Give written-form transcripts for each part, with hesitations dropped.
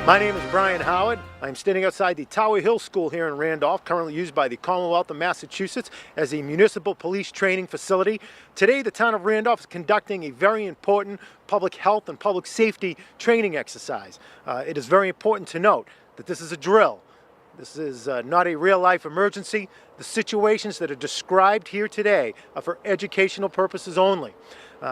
My name is Brian Howard. I'm standing outside the Tower Hill School here in Randolph, currently used by the Commonwealth of Massachusetts as a municipal police training facility. Today, the town of Randolph is conducting a very important public health and public safety training exercise. It is very important to note that this is a drill. This is not a real-life emergency. The situations that are described here today are for educational purposes only.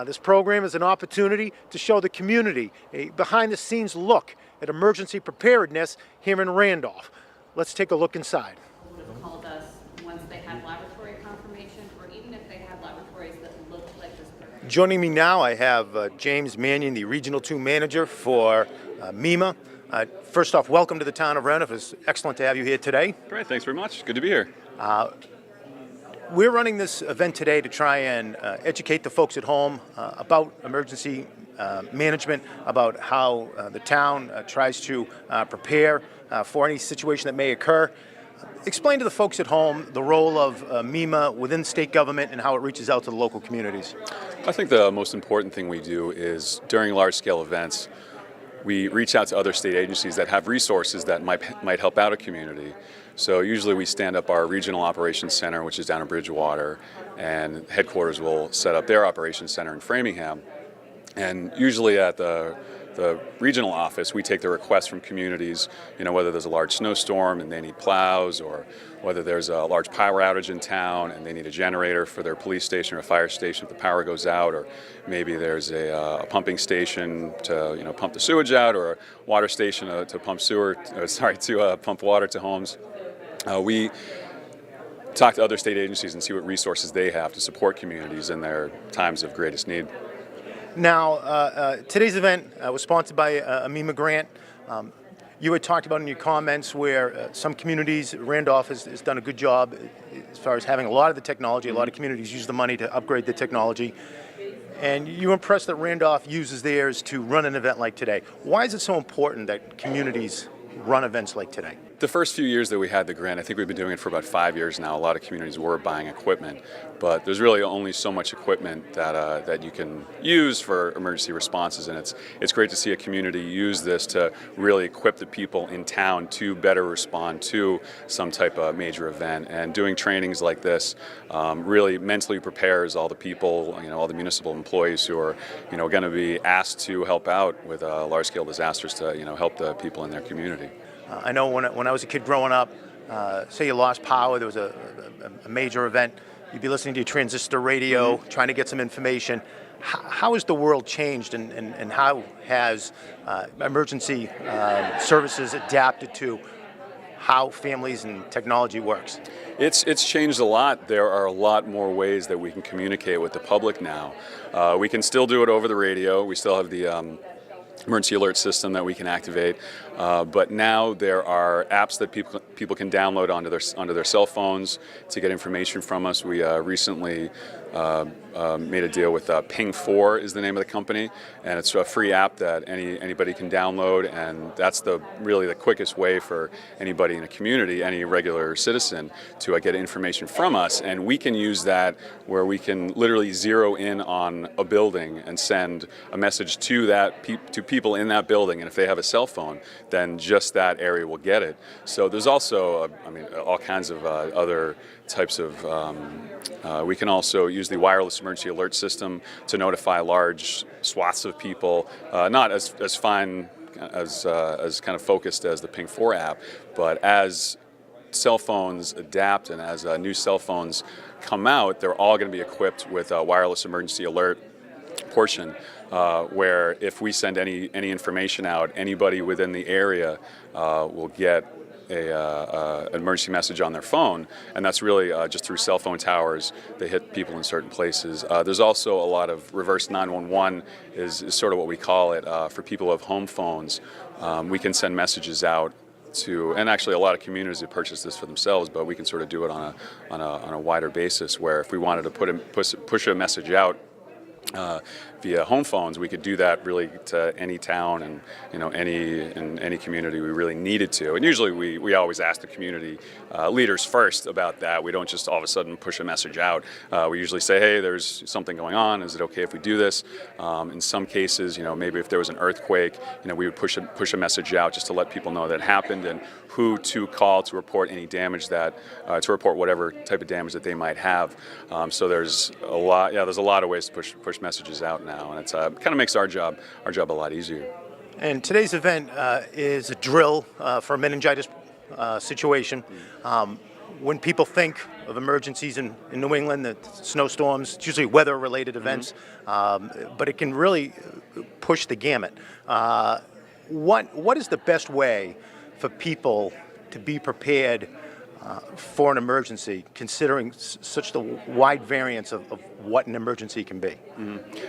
This program is an opportunity to show the community a behind-the-scenes look at emergency preparedness here in Randolph. Let's take a look inside. Would have called us once they had laboratory confirmation, or even if they had laboratories that looked like this program. Joining me now, I have James Mannion, the Regional 2 Manager for MEMA. First off, welcome to the town of Randolph. It's excellent to have you here today. Great, thanks very much. Good to be here. We're running this event today to try and educate the folks at home about emergency management, about how the town tries to prepare for any situation that may occur. Explain to the folks at home the role of MEMA within state government and how it reaches out to the local communities. I think the most important thing we do is during large-scale events, we reach out to other state agencies that have resources that might help out a community. So usually we stand up our regional operations center, which is down in Bridgewater, and headquarters will set up their operations center in Framingham. And usually at the regional office, we take the requests from communities, whether there's a large snowstorm and they need plows, or whether there's a large power outage in town and they need a generator for their police station or a fire station if the power goes out, or maybe there's a pumping station to pump the sewage out, or a water station to pump water to homes. We talk to other state agencies and see what resources they have to support communities in their times of greatest need. Now, today's event was sponsored by a MEMA grant. You had talked about in your comments where some communities, Randolph has done a good job as far as having a lot of the technology. A lot of communities use the money to upgrade the technology. And you were impressed that Randolph uses theirs to run an event like today. Why is it so important that communities run events like today? The first few years that we had the grant, I think we've been doing it for about 5 years now. A lot of communities were buying equipment, but there's really only so much equipment that you can use for emergency responses, and it's great to see a community use this to really equip the people in town to better respond to some type of major event. And doing trainings like this really mentally prepares all the people, all the municipal employees who are, going to be asked to help out with large-scale disasters to, help the people in their community. I know when I was a kid growing up, say you lost power, there was a major event, you'd be listening to your transistor radio, trying to get some information. How has the world changed, and how has emergency services adapted to how families and technology works? It's changed a lot. There are a lot more ways that we can communicate with the public now. We can still do it over the radio. We still have the emergency alert system that we can activate, but now there are apps that people can download onto their cell phones to get information from us. We recently made a deal with Ping 4 is the name of the company, and it's a free app that anybody can download, and that's really the quickest way for anybody in a community, any regular citizen, to get information from us. And we can use that where we can literally zero in on a building and send a message to people in that building, and if they have a cell phone, then just that area will get it. So there's also all kinds of other types of we can also use the wireless emergency alert system to notify large swaths of people, not as fine as kind of focused as the Ping 4 app, but as cell phones adapt and as new cell phones come out, they're all going to be equipped with a wireless emergency alert portion, where if we send any information out, anybody within the area will get an emergency message on their phone, and that's really just through cell phone towers. They hit people in certain places. There's also a lot of reverse 911 is sort of what we call it for people who have home phones. We can send messages out to, and actually a lot of communities have purchased this for themselves, but we can sort of do it on a wider basis, where if we wanted to push a message out via home phones, we could do that really to any town and any community we really needed to. And usually we always ask the community leaders first about that. We don't just all of a sudden push a message out. We usually say, hey, there's something going on. Is it okay if we do this? In some cases, maybe if there was an earthquake, we would push a message out just to let people know that it happened and who to call to report any damage to report whatever type of damage that they might have. So there's a lot of ways to push messages out now, and it's kind of makes our job a lot easier. And today's event is a drill for a meningitis situation. When people think of emergencies in New England, the snowstorms, it's usually weather-related events, but it can really push the gamut. What is the best way for people to be prepared for an emergency, considering such the wide variance of what an emergency can be?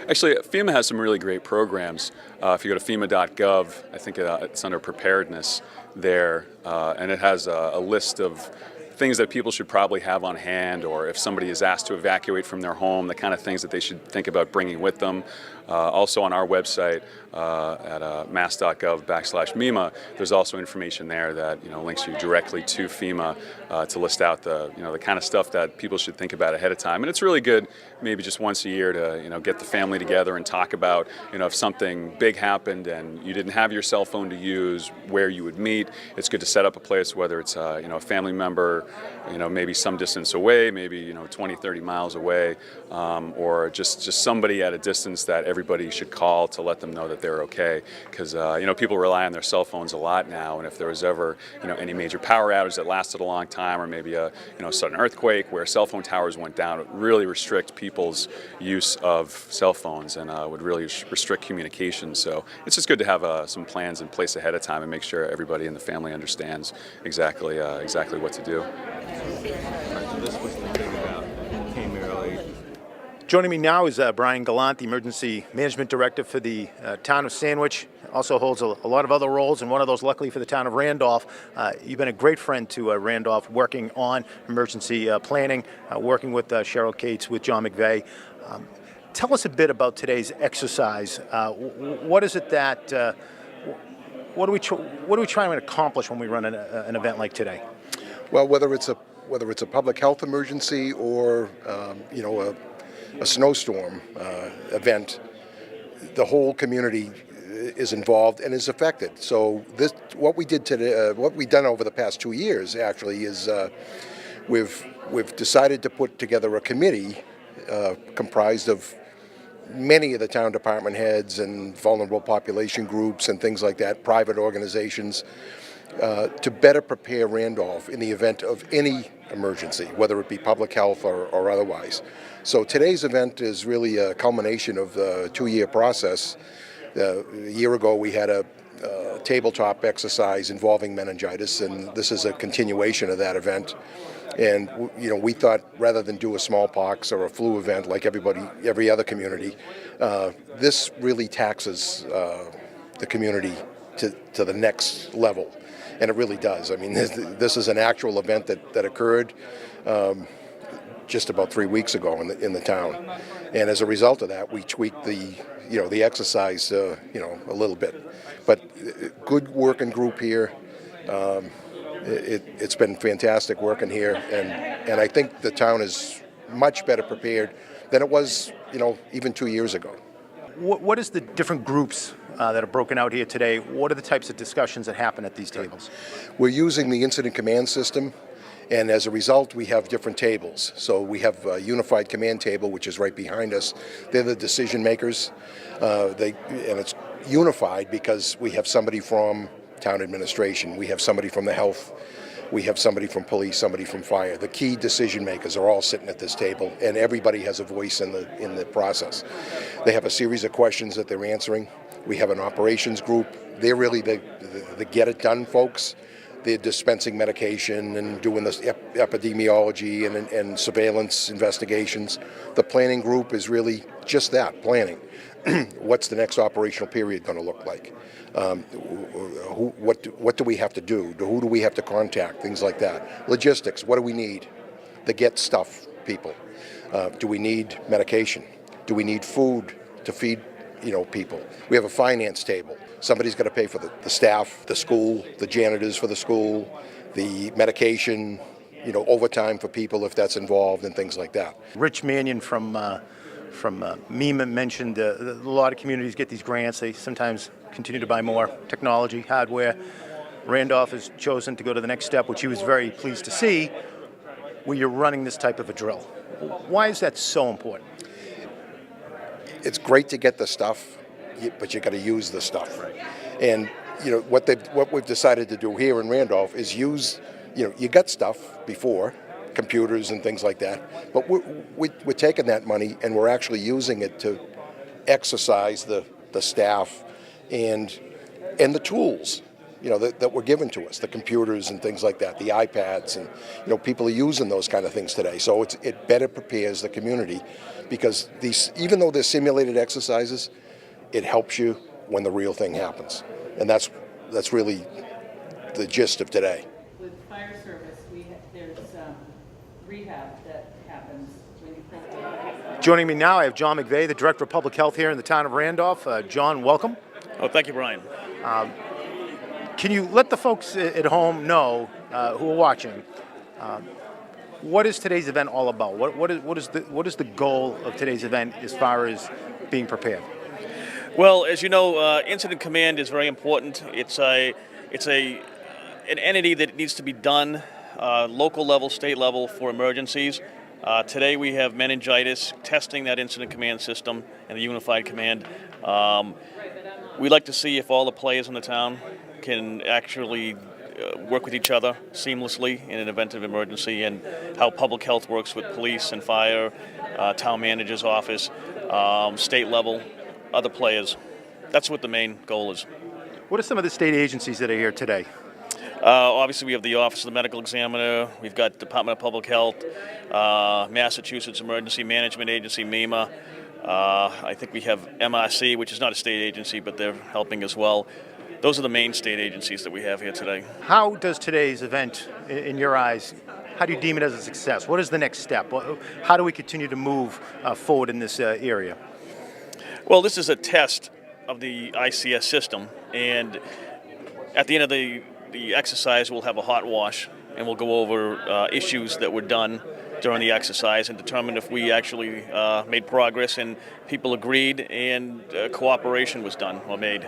Actually, FEMA has some really great programs. If you go to FEMA.gov, I think it's under Preparedness there, and it has a list of things that people should probably have on hand, or if somebody is asked to evacuate from their home, the kind of things that they should think about bringing with them. Also on our website at mass.gov/MEMA, there's also information there that links you directly to FEMA to list out the kind of stuff that people should think about ahead of time. And it's really good, maybe just once a year, to get the family together and talk about if something big happened and you didn't have your cell phone to use, where you would meet. It's good to set up a place, whether it's a family member, maybe some distance away, maybe 20, 30 miles away, or just somebody at a distance that everybody should call to let them know that they're okay. Because people rely on their cell phones a lot now, and if there was ever any major power outage that lasted a long time, or maybe a sudden earthquake where cell phone towers went down, it would really restrict people's use of cell phones and would really restrict communication. So it's just good to have some plans in place ahead of time and make sure everybody in the family understands exactly what to do. Joining me now is Brian Gallant, the Emergency Management Director for the town of Sandwich. Also holds a lot of other roles, and one of those, luckily, for the town of Randolph. You've been a great friend to Randolph, working on emergency planning, working with Cheryl Cates, with John McVeigh. Tell us a bit about today's exercise. What is it that, what are we trying to accomplish when we run an event like today? Well, whether it's a public health emergency or a snowstorm event, the whole community is involved and is affected. So what we did today, what we've done over the past 2 years, actually, is we've decided to put together a committee comprised of many of the town department heads and vulnerable population groups and things like that, private organizations, to better prepare Randolph in the event of any emergency, whether it be public health or otherwise. So today's event is really a culmination of the 2-year process. A year ago we had a tabletop exercise involving meningitis, and this is a continuation of that event. And we thought, rather than do a smallpox or a flu event like every other community, this really taxes the community to the next level. And it really does. I mean, this is an actual event that occurred just about 3 weeks ago in the town, and as a result of that, we tweaked the exercise a little bit. But good working group here. It's been fantastic working here, and I think the town is much better prepared than it was even 2 years ago. What is the different groups that are broken out here today? What are the types of discussions that happen at these tables? We're using the incident command system, and as a result, we have different tables. So we have a unified command table, which is right behind us. They're the decision makers, and it's unified because we have somebody from town administration, we have somebody from the health, we have somebody from police, somebody from fire. The key decision makers are all sitting at this table, and everybody has a voice in the process. They have a series of questions that they're answering. We have an operations group. They're really the get-it-done folks. They're dispensing medication and doing this epidemiology and surveillance investigations. The planning group is really just that, planning. What's the next operational period going to look like? What do we have to do? Who do we have to contact? Things like that. Logistics, what do we need? The get stuff people. Do we need medication? Do we need food? to feed, people. We have a finance table. Somebody's got to pay for the staff, the school, the janitors for the school, the medication, overtime for people if that's involved, and things like that. Rich Mannion from MEMA mentioned a lot of communities get these grants. They sometimes continue to buy more technology, hardware. Randolph has chosen to go to the next step, which he was very pleased to see, where you're running this type of a drill. Why is that so important? It's great to get the stuff, but you got to use the stuff. Right. And what we've decided to do here in Randolph is use, you got stuff before, computers and things like that, but we're taking that money and we're actually using it to exercise the staff and the tools, that were given to us, the computers and things like that, the iPads, and people are using those kind of things today. So it better prepares the community, because even though they're simulated exercises, it helps you when the real thing happens, and that's really the gist of today. With fire service, there's rehab that happens when you pull. Joining me now, I have John McVeigh, the Director of Public Health here in the town of Randolph. John, welcome. Oh, thank you, Brian. Can you let the folks at home know who are watching what is today's event all about? What is the goal of today's event as far as being prepared? Well, as you know, incident command is very important. It's an entity that needs to be done local level, state level for emergencies. Today we have meningitis, testing that incident command system and the unified command. We'd like to see if all the players in the town can actually work with each other seamlessly in an event of emergency, and how public health works with police and fire, town manager's office, state level, other players. That's what the main goal is. What are some of the state agencies that are here today? Obviously, we have the Office of the Medical Examiner, we've got Department of Public Health, Massachusetts Emergency Management Agency, MEMA. I think we have MRC, which is not a state agency, but they're helping as well. Those are the main state agencies that we have here today. How does today's event, in your eyes, how do you deem it as a success? What is the next step? How do we continue to move forward in this area? Well, this is a test of the ICS system, and at the end of the exercise, we'll have a hot wash, and we'll go over issues that were done during the exercise and determine if we actually made progress and people agreed and cooperation was done or made.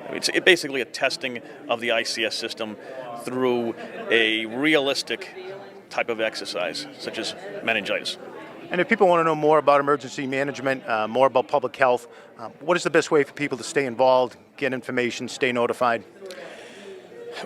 It's basically a testing of the ICS system through a realistic type of exercise, such as meningitis. And if people want to know more about emergency management, more about public health, what is the best way for people to stay involved, get information, stay notified?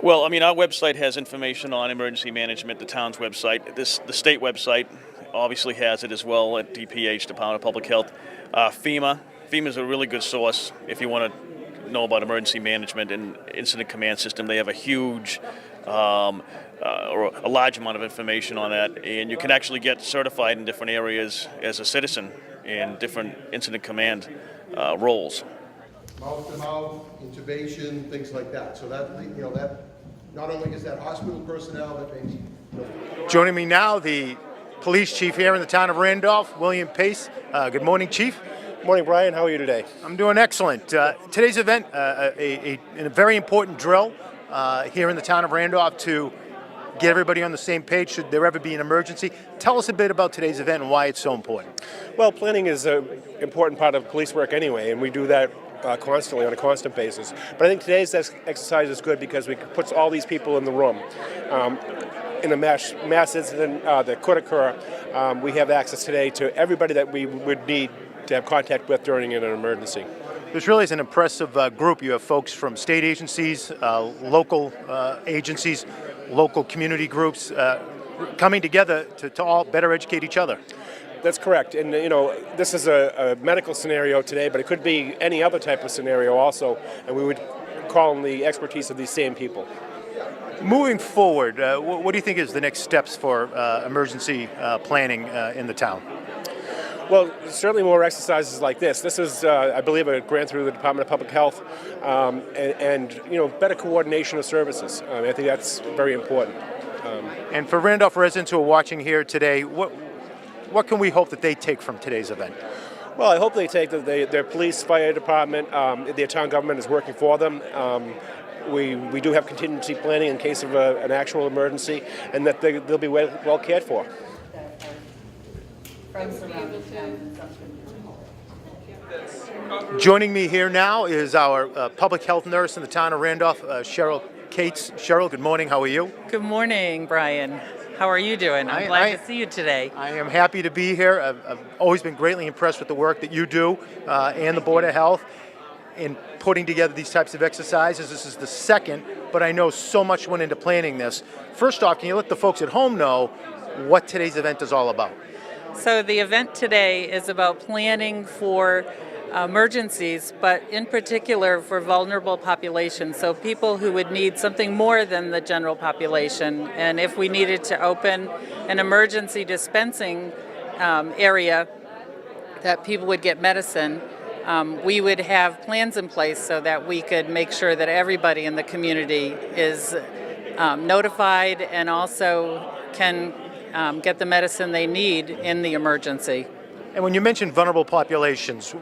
Well, I mean, our website has information on emergency management, the town's website. The state website obviously has it as well at DPH, Department of Public Health. FEMA is a really good source if you want to know about emergency management and incident command system. They have a huge or a large amount of information on that, and you can actually get certified in different areas as a citizen in different incident command roles. Mouth-to-mouth, intubation, things like that. So that not only is that hospital personnel, but maybe. Joining me now, the police chief here in the town of Randolph, William Pace. Good morning, Chief. Morning, Brian. How are you today? I'm doing excellent. Today's event, a very important drill here in the town of Randolph to get everybody on the same page should there ever be an emergency. Tell us a bit about today's event and why it's so important. Well, planning is an important part of police work anyway, and we do that constantly on a constant basis. But I think today's exercise is good because we puts all these people in the room. In a mass incident that could occur, we have access today to everybody that we would need to have contact with during an emergency. This really is an impressive group. You have folks from state agencies, local agencies, local community groups coming together to all better educate each other. That's correct. And, this is a medical scenario today, but it could be any other type of scenario also, and we would call on the expertise of these same people. Moving forward, what do you think is the next steps for emergency planning in the town? Well, certainly more exercises like this. This is, I believe, a grant through the Department of Public Health, and better coordination of services. I think that's very important. And for Randolph residents who are watching here today, what can we hope that they take from today's event? Well, I hope they take their police, fire department, their town government is working for them. We do have contingency planning in case of an actual emergency, and that they'll be well cared for. Friends around the town and something. Joining me here now is our public health nurse in the town of Randolph, Cheryl Cates. Cheryl, good morning. How are you? Good morning, Brian. How are you doing? I'm glad to see you today. I am happy to be here. I've always been greatly impressed with the work that you do and the Board of Health in putting together these types of exercises. This is the second, but I know so much went into planning this. First off, can you let the folks at home know what today's event is all about? So the event today is about planning for emergencies, but in particular for vulnerable populations, so people who would need something more than the general population. And if we needed to open an emergency dispensing area that people would get medicine, we would have plans in place so that we could make sure that everybody in the community is notified and also can get the medicine they need in the emergency. And when you mention vulnerable populations,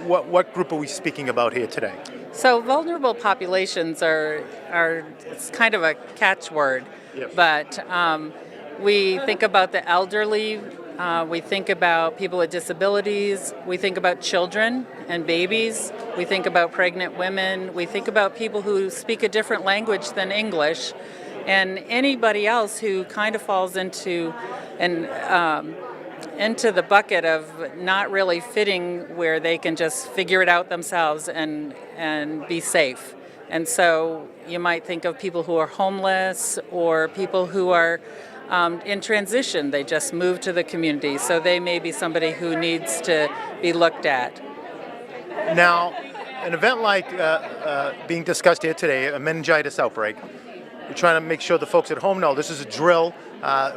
what group are we speaking about here today? So vulnerable populations are it's kind of a catchword, Yep. but we think about the elderly, we think about people with disabilities, we think about children and babies, we think about pregnant women, we think about people who speak a different language than English, and anybody else who kind of falls into the bucket of not really fitting where they can just figure it out themselves and be safe. And so you might think of people who are homeless or people who are in transition. They just moved to the community, so they may be somebody who needs to be looked at. Now, an event like being discussed here today, a meningitis outbreak, we're trying to make sure the folks at home know this is a drill,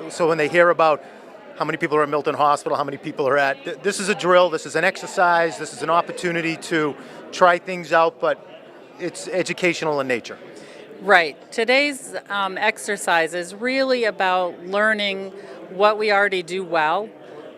so when they hear about how many people are at Milton Hospital, how many people are at, this is a drill, this is an exercise, this is an opportunity to try things out, but it's educational in nature. Right. Today's exercise is really about learning what we already do well,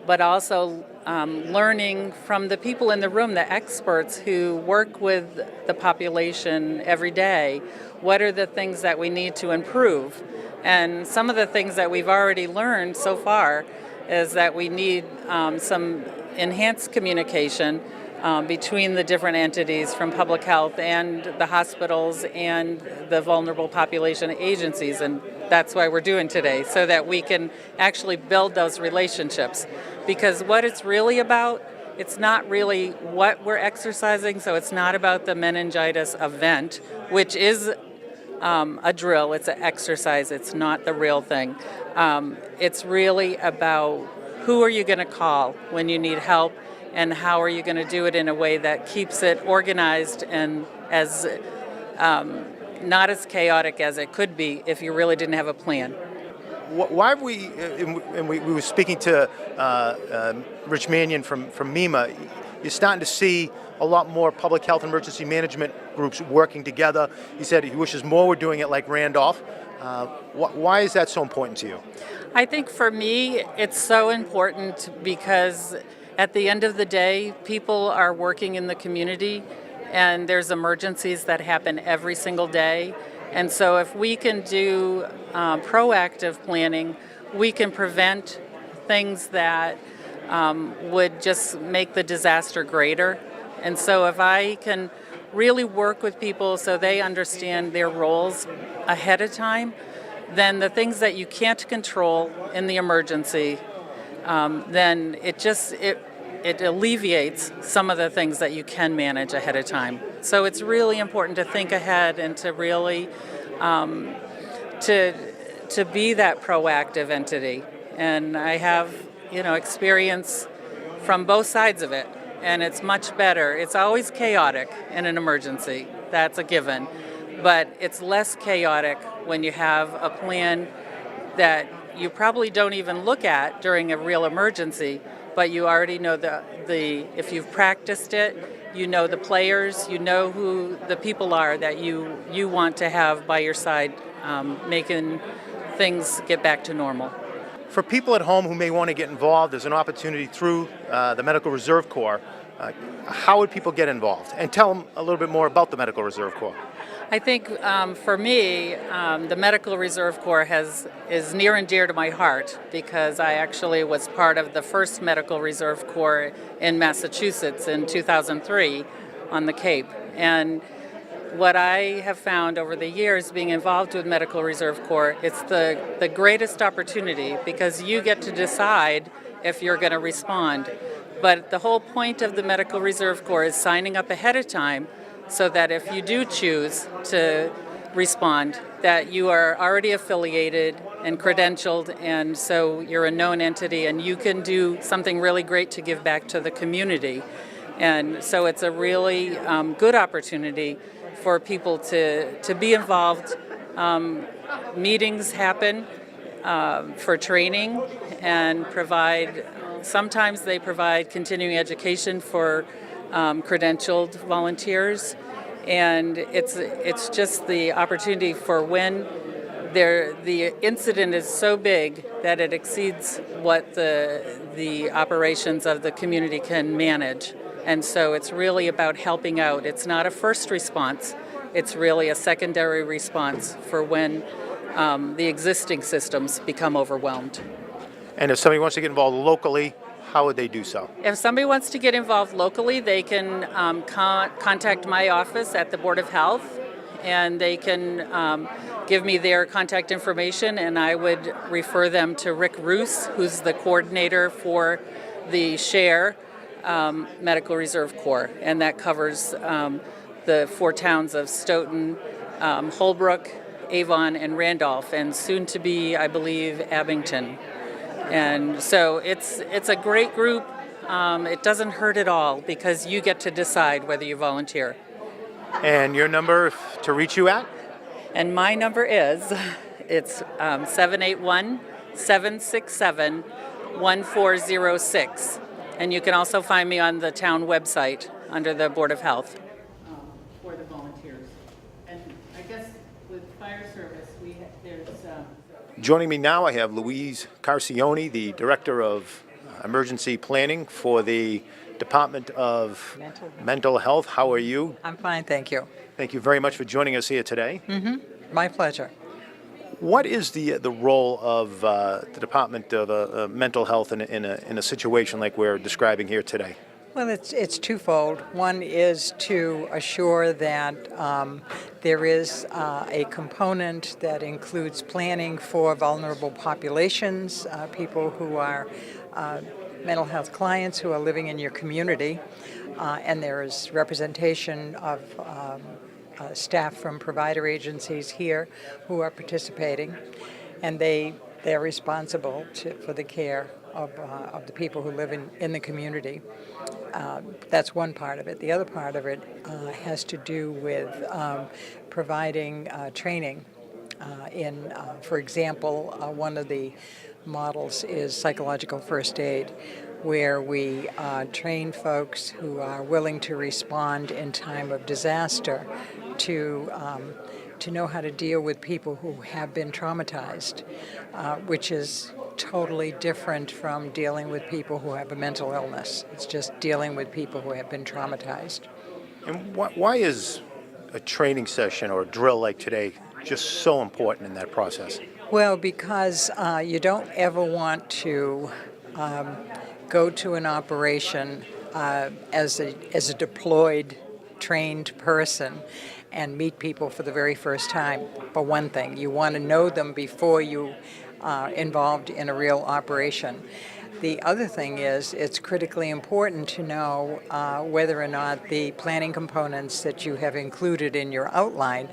but also learning from the people in the room, the experts who work with the population every day. What are the things that we need to improve? And some of the things that we've already learned so far is that we need some enhanced communication between the different entities from public health and the hospitals and the vulnerable population agencies, and that's why we're doing today, so that we can actually build those relationships. Because what it's really about, it's not really what we're exercising, so it's not about the meningitis event, which is a drill, it's an exercise, it's not the real thing. It's really about who are you going to call when you need help, and how are you going to do it in a way that keeps it organized and as not as chaotic as it could be if you really didn't have a plan. Why have we, and we were speaking to Rich Mannion from MEMA, you're starting to see a lot more public health emergency management groups working together. He said he wishes more were doing it like Randolph. Why is that so important to you? I think for me, it's so important because at the end of the day, people are working in the community and there's emergencies that happen every single day. And so if we can do proactive planning, we can prevent things that would just make the disaster greater. And so if I can really work with people so they understand their roles ahead of time, then the things that you can't control in the emergency, then it alleviates some of the things that you can manage ahead of time. So it's really important to think ahead and to really to be that proactive entity. And I have experience from both sides of it, and it's much better. It's always chaotic in an emergency, that's a given, but it's less chaotic when you have a plan that you probably don't even look at during a real emergency, but you already know if you've practiced it, you know the players, you know who the people are that you want to have by your side, making things get back to normal. For people at home who may want to get involved, there's an opportunity through the Medical Reserve Corps how would people get involved? And tell them a little bit more about the Medical Reserve Corps. I think for me, the Medical Reserve Corps is near and dear to my heart because I actually was part of the first Medical Reserve Corps in Massachusetts in 2003 on the Cape. And what I have found over the years being involved with Medical Reserve Corps, it's the greatest opportunity because you get to decide if you're going to respond. But the whole point of the Medical Reserve Corps is signing up ahead of time so that if you do choose to respond, that you are already affiliated and credentialed, and so you're a known entity and you can do something really great to give back to the community. And so it's a really good opportunity for people to be involved. Meetings happen for training and sometimes they provide continuing education for credentialed volunteers, and it's just the opportunity for when the incident is so big that it exceeds what the operations of the community can manage. And so it's really about helping out. It's not a first response, it's really a secondary response for when the existing systems become overwhelmed. And if somebody wants to get involved locally, how would they do so? If somebody wants to get involved locally, they can contact my office at the Board of Health, and they can give me their contact information, and I would refer them to Rick Roos, who's the coordinator for the SHARE Medical Reserve Corps, and that covers the 4 towns of Stoughton, Holbrook, Avon, and Randolph, and soon to be, I believe, Abington. And so it's a great group. It doesn't hurt at all because you get to decide whether you volunteer. And your number to reach you at? And my number is, it's 781-767-1406. And you can also find me on the town website under the Board of Health. For the volunteers. And I guess with fire service, there's Joining me now, I have Louise Carcione, the Director of Emergency Planning for the Department of Mental Health. How are you? I'm fine, thank you. Thank you very much for joining us here today. My pleasure. What is the role of the Department of Mental Health in a situation like we're describing here today? Well, it's twofold. One is to assure that there is a component that includes planning for vulnerable populations, people who are mental health clients who are living in your community, and there is representation of staff from provider agencies here who are participating, and they're responsible for the care of the people who live in the community. That's one part of it. The other part of it has to do with providing training for example, one of the models is psychological first aid, where we train folks who are willing to respond in time of disaster to know how to deal with people who have been traumatized, which is totally different from dealing with people who have a mental illness. It's just dealing with people who have been traumatized. And why is a training session or a drill like today just so important in that process? Well, because you don't ever want to go to an operation as a deployed, trained person and meet people for the very first time. For one thing, you want to know them before you involved in a real operation. The other thing is it's critically important to know whether or not the planning components that you have included in your outline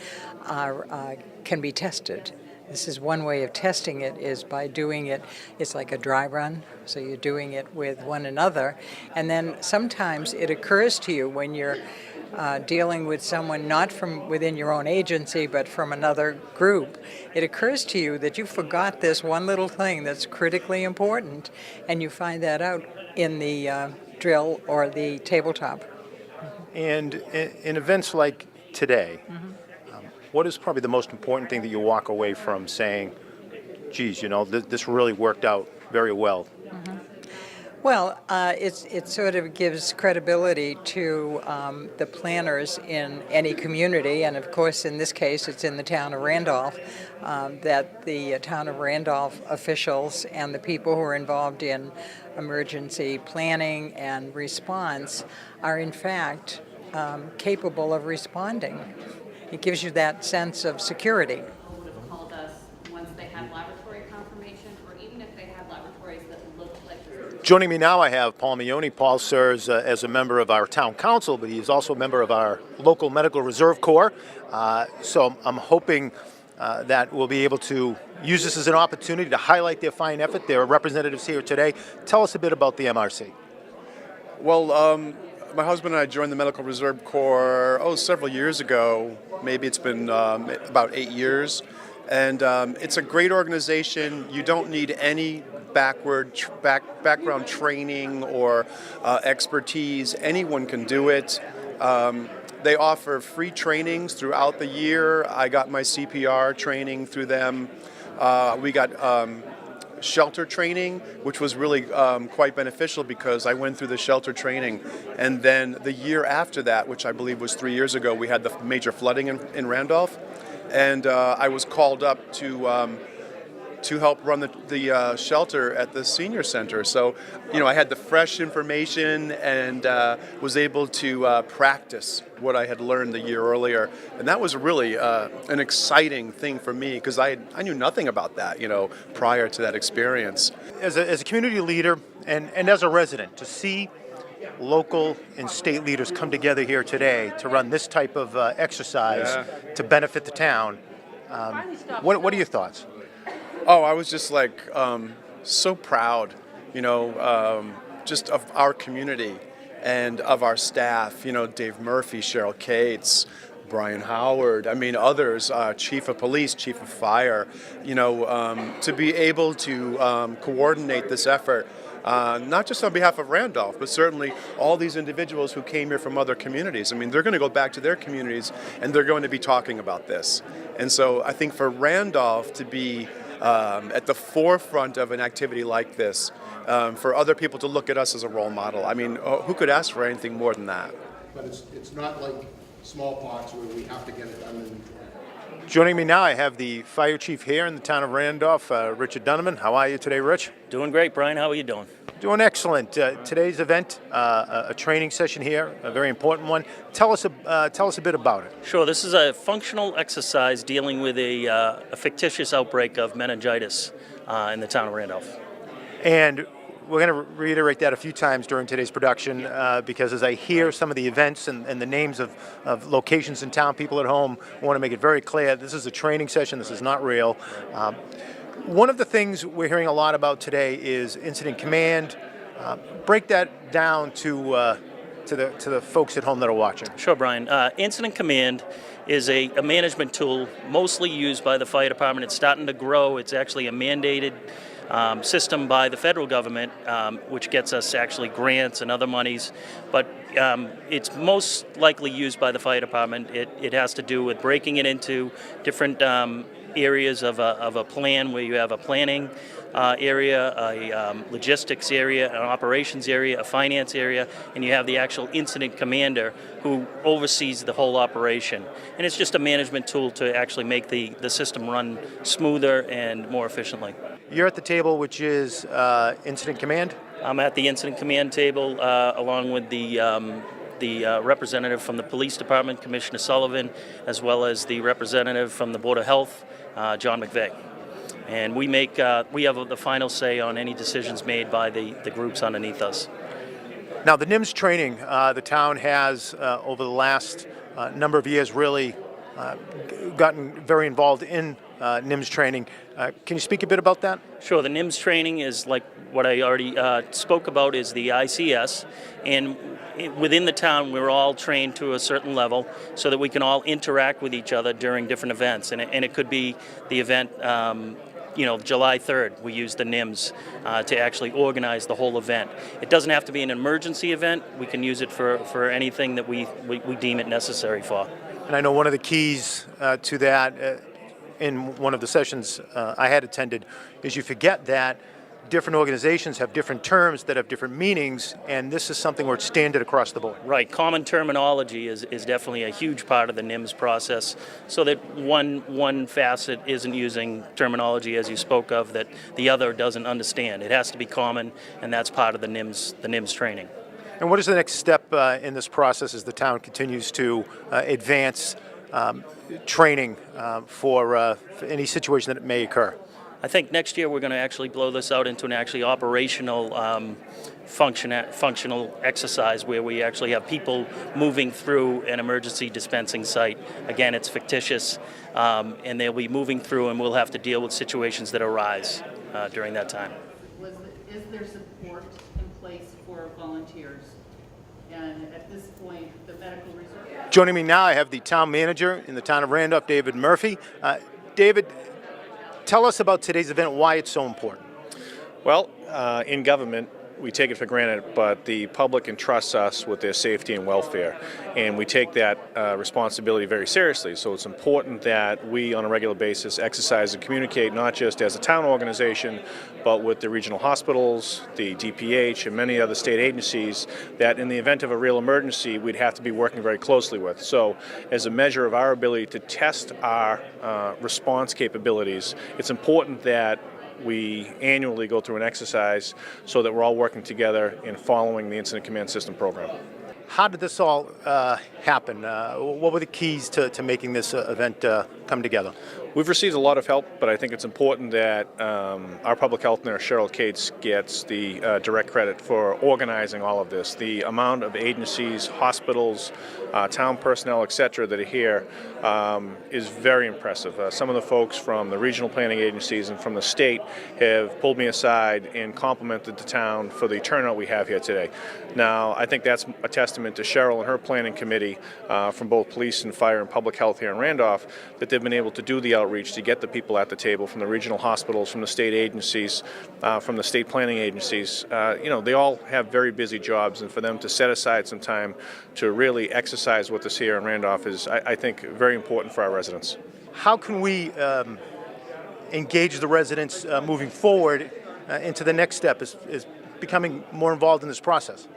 can be tested. This is one way of testing it, is by doing it, it's like a dry run, so you're doing it with one another, and then sometimes it occurs to you when you're dealing with someone not from within your own agency but from another group, it occurs to you that you forgot this one little thing that's critically important, and you find that out in the drill or the tabletop. And in events like today, what is probably the most important thing that you walk away from saying, geez, you know, this really worked out very well? Well, it sort of gives credibility to the planners in any community, and of course, in this case, it's in the town of Randolph, that the town of Randolph officials and the people who are involved in emergency planning and response are in fact capable of responding. It gives you that sense of security. Would have called us once they had laboratory confirmation, or even if they had laboratories that looked like this. Joining me now, I have Paul Mione. Paul serves as a member of our town council, but he is also a member of our local medical reserve corps. So I'm hoping that we'll be able to use this as an opportunity to highlight their fine effort. There are representatives here today. Tell us a bit about the MRC. Well, my husband and I joined the Medical Reserve Corps, several years ago. Maybe it's been about 8 years. And it's a great organization. You don't need any background training or expertise. Anyone can do it. They offer free trainings throughout the year. I got my CPR training through them. We got shelter training, which was really quite beneficial because I went through the shelter training. And then the year after that, which I believe was 3 years ago, we had the major flooding in Randolph. And I was called up to help run the shelter at the senior center. So, I had the fresh information and was able to practice what I had learned the year earlier. And that was really an exciting thing for me because I knew nothing about that, prior to that experience. As a community leader and as a resident, to see local and state leaders come together here today to run this type of exercise to benefit the town, what are your thoughts? Oh, I was just so proud, just of our community and of our staff, Dave Murphy, Cheryl Cates, Brian Howard, others, Chief of Police, Chief of Fire, to be able to coordinate this effort, not just on behalf of Randolph, but certainly all these individuals who came here from other communities. They're going to go back to their communities and they're going to be talking about this. And so I think for Randolph to be at the forefront of an activity like this, for other people to look at us as a role model. Who could ask for anything more than that? But it's not like smallpox where we have to get it done. Joining me now, I have the fire chief here in the town of Randolph, Richard Dunneman. How are you today, Rich? Doing great, Brian. How are you doing? Doing excellent. Today's event, a training session here, a very important one. Tell us a bit about it. Sure. This is a functional exercise dealing with a fictitious outbreak of meningitis in the town of Randolph. And we're going to reiterate that a few times during today's production because as I hear some of the events and the names of locations in town, people at home want to make it very clear this is a training session, this is not real. One of the things we're hearing a lot about today is incident command. Break that down to the folks at home that are watching. Sure, Brian. Incident command is a management tool mostly used by the fire department. It's starting to grow. It's actually a mandated system by the federal government, which gets us actually grants and other monies. But it's most likely used by the fire department. It has to do with breaking it into different areas of a plan, where you have a planning area, a logistics area, an operations area, a finance area, and you have the actual incident commander who oversees the whole operation. And it's just a management tool to actually make the system run smoother and more efficiently. You're at the table, which is incident command? I'm at the incident command table along with the representative from the police department, Commissioner Sullivan, as well as the representative from the Board of Health, John McVeigh. And we have the final say on any decisions made by the groups underneath us. Now, the NIMS training the town has over the last number of years really gotten very involved in NIMS training. Can you speak a bit about that? Sure. The NIMS training is like what I already spoke about, is the ICS, and within the town we're all trained to a certain level so that we can all interact with each other during different events. And it could be the event, July 3rd, we use the NIMS to actually organize the whole event. It doesn't have to be an emergency event. We can use it for anything that we deem it necessary for. And I know one of the keys to that in one of the sessions I had attended is you forget that different organizations have different terms that have different meanings, and this is something where it's standard across the board. Right, common terminology is definitely a huge part of the NIMS process, so that one facet isn't using terminology, as you spoke of, that the other doesn't understand. It has to be common, and that's part of the NIMS training. And what is the next step in this process as the town continues to advance training for any situation that may occur? I think next year we're going to actually blow this out into an actually operational functional exercise where we actually have people moving through an emergency dispensing site. Again, it's fictitious, and they'll be moving through, and we'll have to deal with situations that arise during that time. Is there support in place for volunteers? And at this point, the medical reserve. Joining me now, I have the town manager in the town of Randolph, David Murphy. David, tell us about today's event, why it's so important. Well, in government, we take it for granted, but the public entrusts us with their safety and welfare, and we take that responsibility very seriously. So it's important that we, on a regular basis, exercise and communicate not just as a town organization, but with the regional hospitals, the DPH, and many other state agencies that in the event of a real emergency, we'd have to be working very closely with. So as a measure of our ability to test our response capabilities, it's important that we annually go through an exercise so that we're all working together in following the Incident Command System program. How did this all happen? What were the keys to making this event come together? We've received a lot of help, but I think it's important that our public health nurse, Cheryl Cates, gets the direct credit for organizing all of this. The amount of agencies, hospitals, town personnel, etc. that are here is very impressive. Some of the folks from the regional planning agencies and from the state have pulled me aside and complimented the town for the turnout we have here today. Now, I think that's a testament to Cheryl and her planning committee from both police and fire and public health here in Randolph, that they've been able to do the outreach to get the people at the table from the regional hospitals, from the state agencies, from the state planning agencies. They all have very busy jobs, and for them to set aside some time to really exercise with us here in Randolph is, I think, very important for our residents. How can we engage the residents moving forward into the next step is becoming more involved in this process?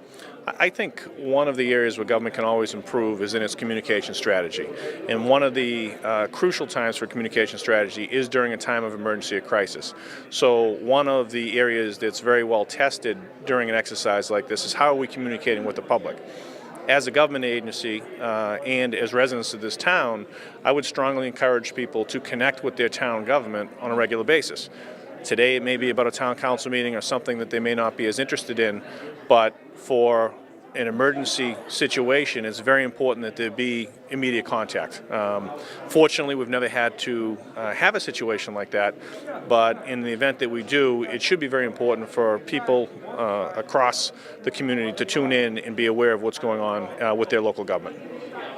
I think one of the areas where government can always improve is in its communication strategy. And one of the crucial times for communication strategy is during a time of emergency or crisis. So one of the areas that's very well tested during an exercise like this is how are we communicating with the public? As a government agency and as residents of this town, I would strongly encourage people to connect with their town government on a regular basis. Today it may be about a town council meeting or something that they may not be as interested in, but for an emergency situation, it's very important that there be immediate contact. Fortunately, we've never had to have a situation like that, but in the event that we do, it should be very important for people across the community to tune in and be aware of what's going on with their local government.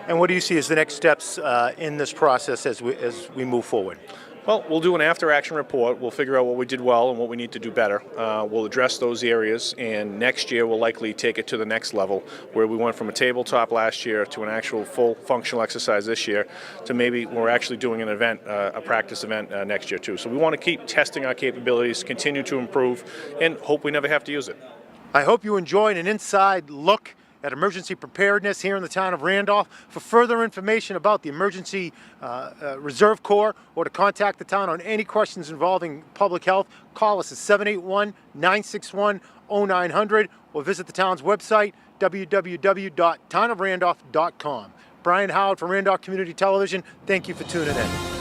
And what do you see as the next steps in this process as we move forward? Well, we'll do an after-action report. We'll figure out what we did well and what we need to do better. We'll address those areas, and next year we'll likely take it to the next level, where we went from a tabletop last year to an actual full functional exercise this year, to maybe we're actually doing an event, a practice event next year too. So we want to keep testing our capabilities, continue to improve, and hope we never have to use it. I hope you enjoyed an inside look at emergency preparedness here in the town of Randolph. For further information about the Emergency Reserve Corps or to contact the town on any questions involving public health, call us at 781-961-0900 or visit the town's website, www.townofrandolph.com. Brian Howard from Randolph Community Television, thank you for tuning in.